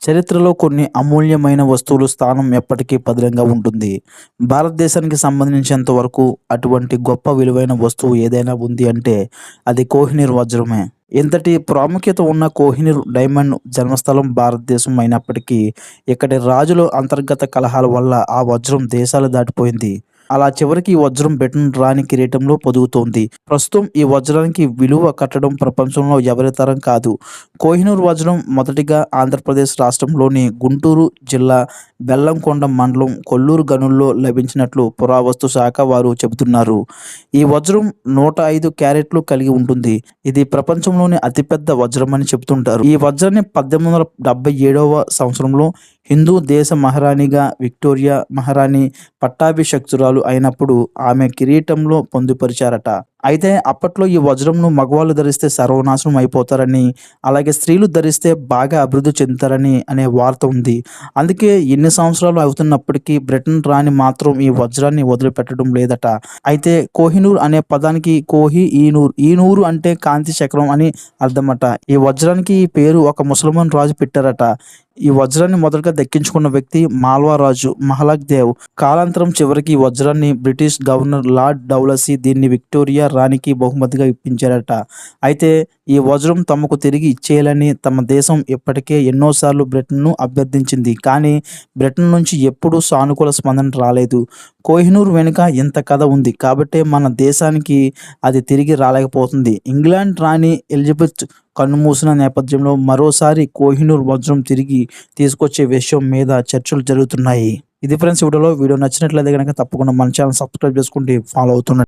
చరిత్రలో కొన్ని అమూల్యమైన వస్తువులు స్థానం ఎప్పటికీ పదిలంగా ఉంటుంది. భారతదేశానికి సంబంధించినంత వరకు అటువంటి గొప్ప విలువైన వస్తువు ఏదైనా ఉంది అంటే అది కోహినూర్ వజ్రమే. ఇంతటి ప్రాముఖ్యత ఉన్న కోహినూర్ డైమండ్ జన్మస్థలం భారతదేశం అయినప్పటికీ ఇక్కడి రాజుల అంతర్గత కలహాల వల్ల ఆ వజ్రం దేశాలు దాటిపోయింది. అలా చివరికి ఈ వజ్రం బ్రిటన్ రాణి కిరీటంలో పొదుగుతోంది. ప్రస్తుతం ఈ వజ్రానికి విలువ కట్టడం ప్రపంచంలో ఎవరి తరం కాదు. కోహినూర్ వజ్రం మొదటిగా ఆంధ్రప్రదేశ్ రాష్ట్రంలోని గుంటూరు జిల్లా బెల్లంకొండ మండలం కొల్లూరు గనుల్లో లభించినట్లు పురావస్తు శాఖ వారు చెబుతున్నారు. ఈ వజ్రం 105 క్యారెట్లు కలిగి ఉంటుంది. ఇది ప్రపంచంలోని అతిపెద్ద వజ్రం అని చెబుతుంటారు. ఈ వజ్రాన్ని 1877వ సంవత్సరంలో హిందూ దేశ మహారాణిగా విక్టోరియా మహారాణి పట్టాభిషిక్తురాలు అయినప్పుడు ఆమె కిరీటంలో పొందుపరిచారట. అయితే అప్పట్లో ఈ వజ్రంను మగవాళ్ళు ధరిస్తే సర్వనాశనం అయిపోతారని, అలాగే స్త్రీలు ధరిస్తే బాగా అభివృద్ధి చెందుతారని అనే వార్త ఉంది. అందుకే ఎన్ని సంవత్సరాలు అవుతున్నప్పటికీ బ్రిటన్ రాణి మాత్రం ఈ వజ్రాన్ని వదిలిపెట్టడం లేదట. అయితే కోహినూర్ అనే పదానికి ఈనూరు అంటే కాంతి చక్రం అని అర్థమట. ఈ వజ్రానికి ఈ పేరు ఒక ముసల్మాన్ రాజు పెట్టారట. ఈ వజ్రాన్ని మొదటగా దక్కించుకున్న వ్యక్తి మాల్వా రాజు మహలక్ దేవ్. కాలాంతరం చివరికి ఈ వజ్రాన్ని బ్రిటిష్ గవర్నర్ లార్డ్ డౌలసీ దీన్ని విక్టోరియా రాణికి బహుమతిగా ఇప్పించారట. అయితే ఈ వజ్రం తమకు తిరిగి ఇచ్చేయాలని తమ దేశం ఇప్పటికే ఎన్నోసార్లు బ్రిటన్ను అభ్యర్థించింది. కానీ బ్రిటన్ నుంచి ఎప్పుడూ సానుకూల స్పందన రాలేదు. కోహినూర్ వెనుక ఇంత కథ ఉంది కాబట్టే మన దేశానికి అది తిరిగి రాలేకపోతుంది. ఇంగ్లాండ్ రాణి ఎలిజబెత్ కన్నుమూసిన నేపథ్యంలో మరోసారి కోహినూర్ వజ్రం తిరిగి తీసుకొచ్చే విషయం మీద చర్చలు జరుగుతున్నాయి. ఇది ఫ్రెండ్స్ వీడియో నచ్చినట్లయితే కనుక తప్పకుండా మన ఛానల్ సబ్స్క్రైబ్ చేసుకుంటే ఫాలో అవుతున్నారు.